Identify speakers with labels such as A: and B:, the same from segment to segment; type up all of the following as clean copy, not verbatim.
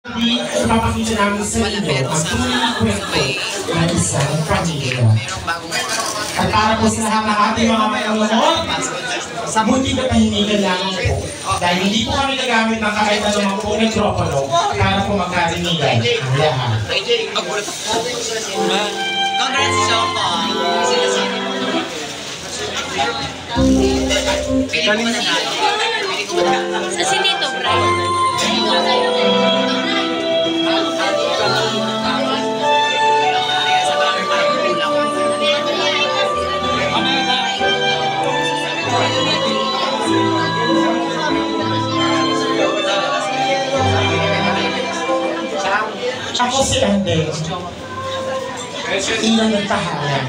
A: Papakita namin sa inyo ang tunay kwento ng isang pamilya. At para po sa lahat ng ating mga manonood, buti na pahinigan lamang po. Dahil hindi po kami nagamit ng kahit anumang po mikropono para po magkarinigan ang lahat.
B: Congrats, Shoko! Sa sinito, Brian.
A: Ako si Ande, ilang ng tahanan.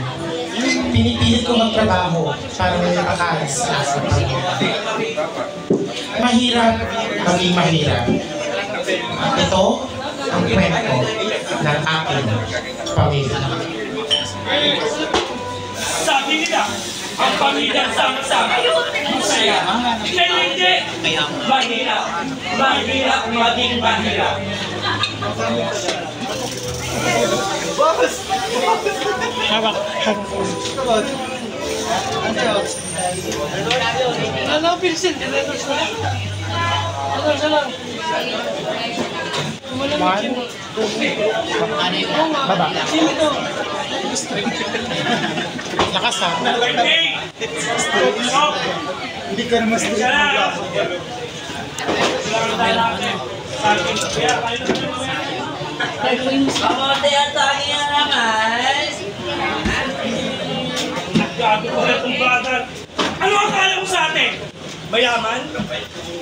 A: Pinipilit ko magtrabaho para may nakakalas sa asawa. Mahirap, maging mahirap. Ito ang kwento ng aking pamilya.
C: Sabi nila, ang pamilya sama-sama, masaya. Pero hindi, mahirap. Mahirap maging mahirap.
D: Ano, Pilsen? Ano, salam?
A: Baba.
D: Sino to?
A: Nakasa.
D: Hindi ka naman
B: Kamote at tangin na naman.
C: Gago ko na itong bagal. Ano akala mo sa atin? Mayaman?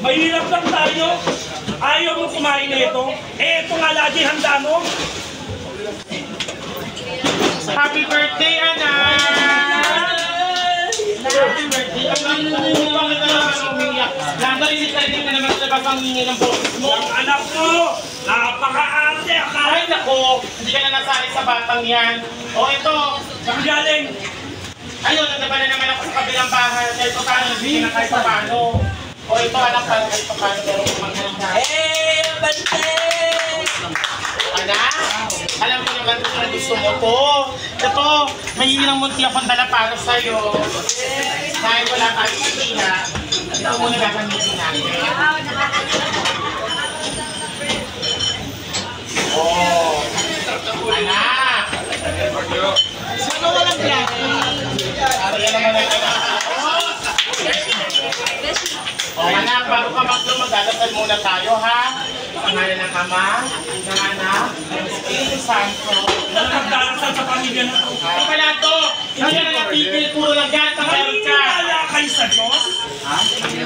C: Mahirap lang tayo? Ayaw mo kumain na ito? Eh, ito nga lagi handa mo?
A: Happy birthday, anak! Happy birthday! Ang bakit na naman umiyak? Nandarinig na rin na naman sa pagpangingi ng boses mo.
C: Ang anak mo! Napaka-arte!
A: Ay, nako! Hindi ka na nasali sa batang yan. O, ito!
C: Saan galing?
A: Ayun, nandaba na naman ako sa kabilang bahay. Kahit pa paano, hindi na kahit pa paano. O, ito, anak, kahit pa paano, pero kumanggaling na.
B: Eh, bante!
A: Anak, alam mo naman kung ano gusto mo to. Ito, mahihirang munti akong dala para sa'yo. Dahil wala tayong sila, ito muna gagamitin natin. Oh, anak! Sino walang black? Ariyan naman ang anak. Oh, anak, bago ka magdadasal muna tayo, ha? Pangalan ng Ama, ng Anak, ng Espiritu Santo.
C: Ano magdarasal sa pamilya na ito?
A: Ano pala to? Hindi ka na napipil, puro lang yan, tangayon ka.
C: Naniniwala kayo sa Diyos?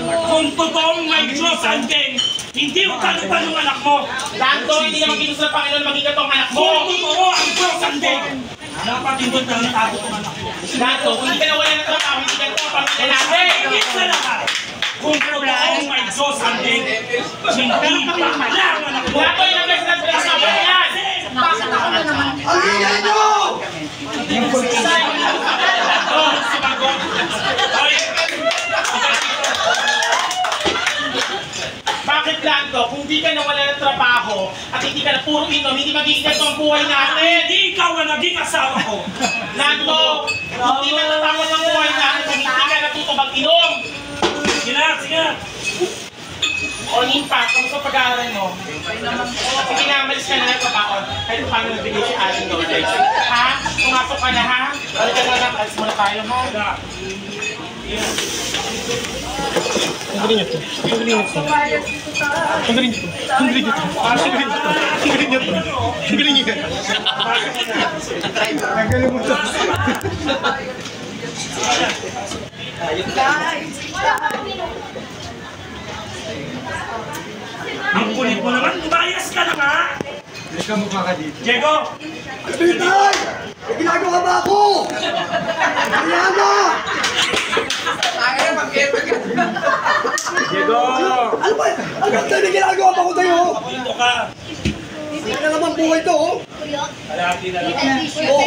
C: Kung totoong may Diyos andin, hindi mo tanong anak mo.
A: Tanto, hindi naman kinusa ng Panginoon maging katong anak mo.
C: Kung totoo ang Diyos andin, dapat hindi na natago ang anak mo.
A: Tanto, kung hindi ka na wala ng trabaho, hindi ka ito ang pamilya natin.
C: Higit sa lahat, kung totoong may Diyos andin, hindi pa lang anak mo.
A: Tanto, ilang beses na sinasabi yan.
D: Bakit ako na naman? Ang hina nyo!
C: Oh, sumagot. Hoy,
A: Bakit Lanto, kung di ka na wala ng trabaho at hindi ka na puro inom, hindi magiging ganito ang buhay natin.
C: hindi ikaw ang naging asawa ko.
A: Lanto, hindi na natapos ang buhay natin kung hindi ka natuto mag-inom.
C: Sige na, sige na.
A: O Nimpa, kamusta pag-aaral mo? Sige na, malis ka na ng kabaon. Kahit paano nabigay si Aling Lourdes. Ha? Pumasok ka na, ha? Balik ka na lang, alis muna tayo, ha? Tanggalin niyo to. Tanggalin niyo to. Tanggalin niyo to. Tanggalin niyo to. Tanggalin niyo to. Tanggalin niyo to. Tanggalin niyo to. Tanggalin mo to.
C: Ang kulit mo naman, umayas ka na nga!
D: Ika mukha ka dito.
C: Diego!
D: Pinay! May ginagawa ba ako? Mariana!
C: Diego!
D: Ano ba? Ano ba tayo may ginagawa pa ko tayo?
C: Dito ka!
D: Hindi na naman buhay to, oh.
C: Kalahati na lang.
D: Oh,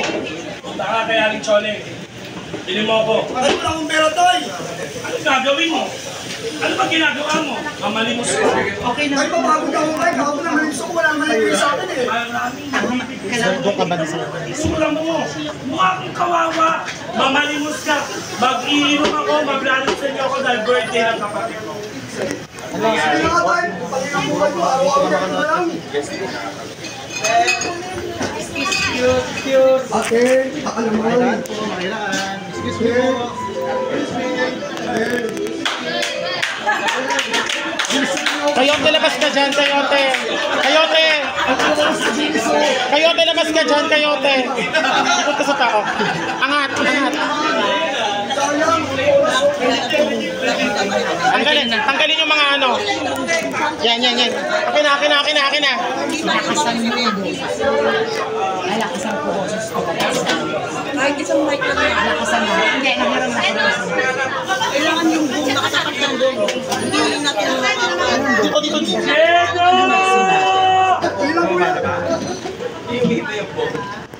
C: Punta ka kay Aling Chole. Bili mo ako.
D: Ano mo akong pera, Tay?
C: Ano gagawin mo? Ano ba ginagawa mo? Mamalimos ka. Okay na.
D: Ay, papagod ako, Tay. Kahapon naman yung gusto ko, wala naman yung sa akin eh.
C: Maraming nabibigay. Sulang mo. Mukha akong kawawa. Mamalimos ka. Mag-iinom ako, maglalagsan niyo ako dahil birthday ng kapatid ko.
D: Sige nga, Tay. Pati ang buhay ko, araw-araw na lang. Ate, alam mo. Excuse me.
A: Kayote, labas ka dyan, Kayote. Kayote! Kayote, labas ka dyan, Kayote. Ikot ka sa tao. Angat, angat. Tanggalin yung mga ano. Yan. Akin na.
E: Lakasan mo rin. Lakasan ko boses ko. Kahit isang mic lang yan. Lakasan mo. Hindi, naglarang na. Kailangan yung boom, nakatapat ng boom. Hindi yung natin
A: Dito.
C: Diego!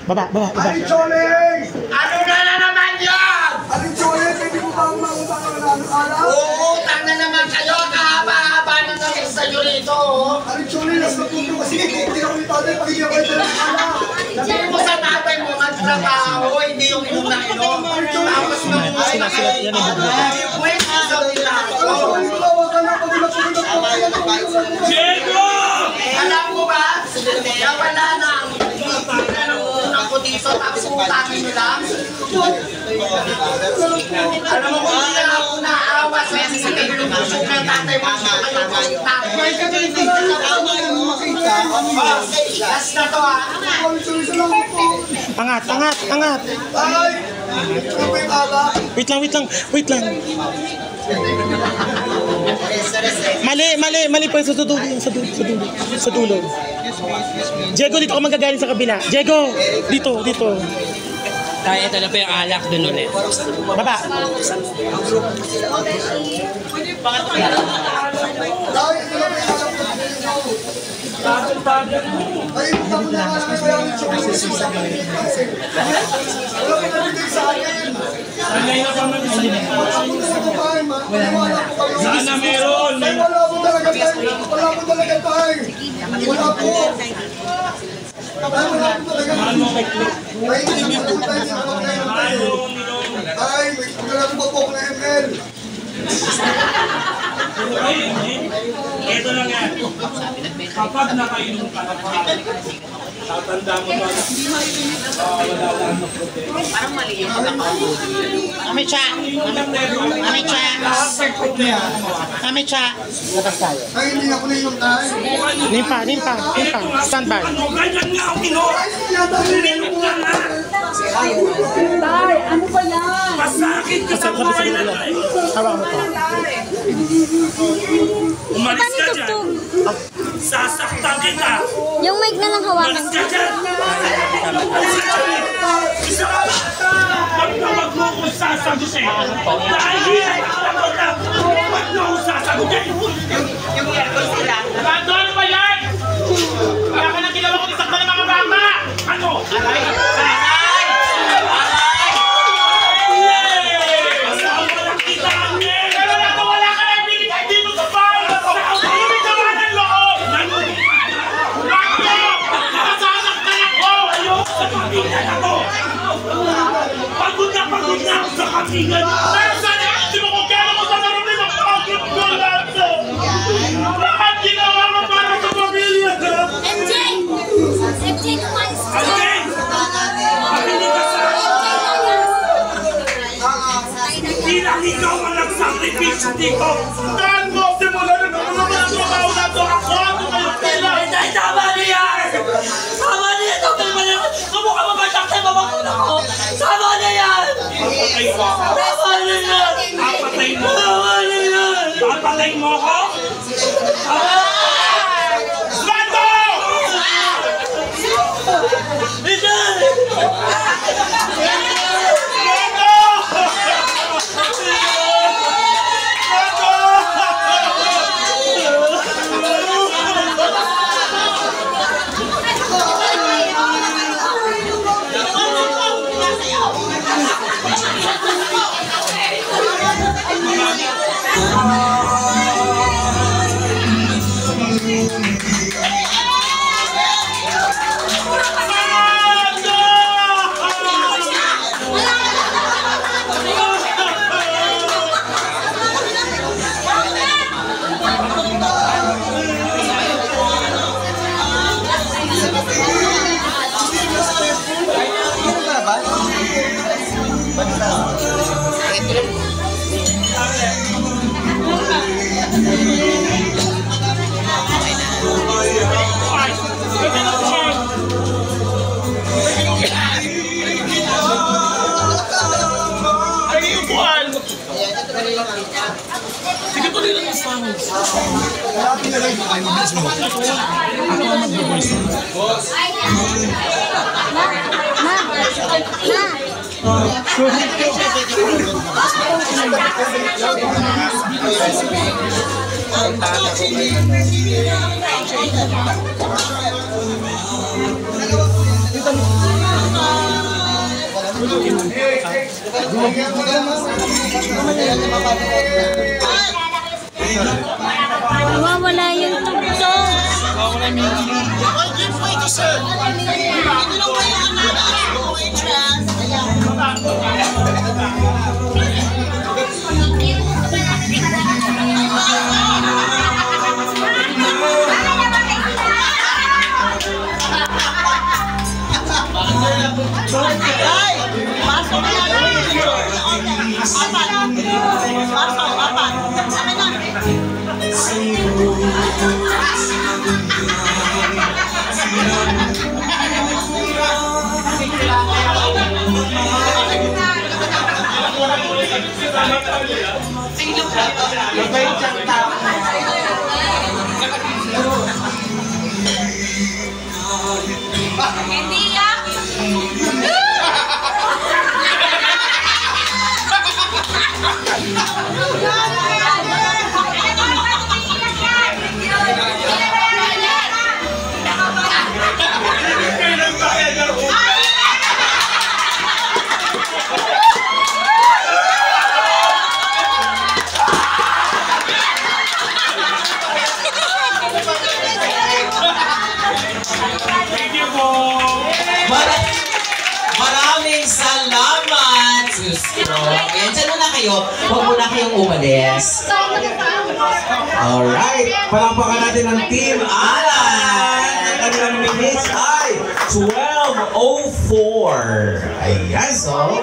A: Baba.
D: Aling Choling!
F: Ano na naman yan?
D: Aling Choling, hindi mo ba umangutang ng ano-ala?
F: Uutang na naman kayo, kahaba-haba na naman sa'yo rito.
D: Aling Choling, nas matuto kasi hindi ako yung tatay, pagiging ako yung ala.
F: Sabihin mo sa tatay mo, magtrabaho, hindi yung inom na inom. Tapos
A: Sinasilat yan ang bubuhay.
F: Wait, isaw nila ako.
D: Choling, malawa ka na, pag-ulat-ulat ko kaya
C: Diego!
F: Alam mo ba, na wala na ang unang ko dito, tapos utangin nyo lang. Alam mo kung hindi na ako naawa sa sisipin ng puso ng tatay mo, gusto kayo magsalita. Last na to ha.
A: Angat.
D: Ay! Ano ba yung ala?
A: Wait lang. Mali po sa dulo. Diego, dito ka magagaling sa kabila. Diego, dito.
B: Tayo, ito na po yung alak dun ulit.
A: Baba.
D: Ay, ito lang yung ala ko. Ay, ito mo na nga kaya yung Choling. Wala ko nabigay sa akin.
C: Sanay na pa man sa
D: Sana
C: meron.
D: Wala po talaga tayo. Wala po.
C: Mahal mo kay Click.
D: Ay, hindi po tayo sa
C: Mahal mo, Nilong.
D: Ay, may kailangan po po na ML.
C: Ito lang yan. Kapag nakainom ka na pa, tatanda mo ba na wala lang ng problema.
E: Parang mali yung pagkakaubo.
A: Amecha. Labas tayo.
D: Ay, hindi ako na yung tayo.
A: Nimpa. Stand by.
C: Ano, ganyan nga ang ino. Uminom ka na.
E: Tay, ano ba yan?
C: Masakit ka sa buhay na tayo.
A: Hawak mo to.
C: Umalis ka dyan. Sasaktan kita.
G: Yung mic na lang hawakan.
C: Umalis ka dyan. Umalis ka dyan. Isa ka. Magtawag mo kung sasagutin. Dahil hirap ako na. Huwag mo kung sasagutin.
F: Yung aircon sila.
C: Bando, ano ba yan? Kaya ka nang ginawa ko isakta ng mga bata. Ano? Aray! Asawa lang kita ang yan. Pero wala ka na binigay dito sa bahay. Hindi ka ba ng loob? Bakit? Nasasaktan ako! Ayoko sa katingan ako! Pagod na ako sa katingan! Pero sana hindi mo kung kailan ko sa marami ng pagod ko lahat to! Bakit ginawa mo para sa pamilya ko?
G: MJ! MJ, kumalis ka.
C: Okay! Makinig ka sa hindi lang ikaw ang nagsakripisyo dito! Dahil mo, simula na naman ang trabaho na ito! Ako kayo sila!
B: Tay, tama na yan! Tama na yan! Kamukha mo ba siya sa babakuna ko? Tama na yan!
C: Papatay mo ako!
B: Tama na yan!
C: Papatay mo!
B: Tama na yan!
C: Papatay mo ako! Bando!
G: Ay, Nawawala yung tugtog.
B: Hindi ya.
F: Maraming salamat, Susko. Ayan, dyan muna kayo. Huwag muna kayong umalis. Alright. Palakpakan natin ang Team Alan. Ang kanilang minutes ay 12:04. Ayan, so.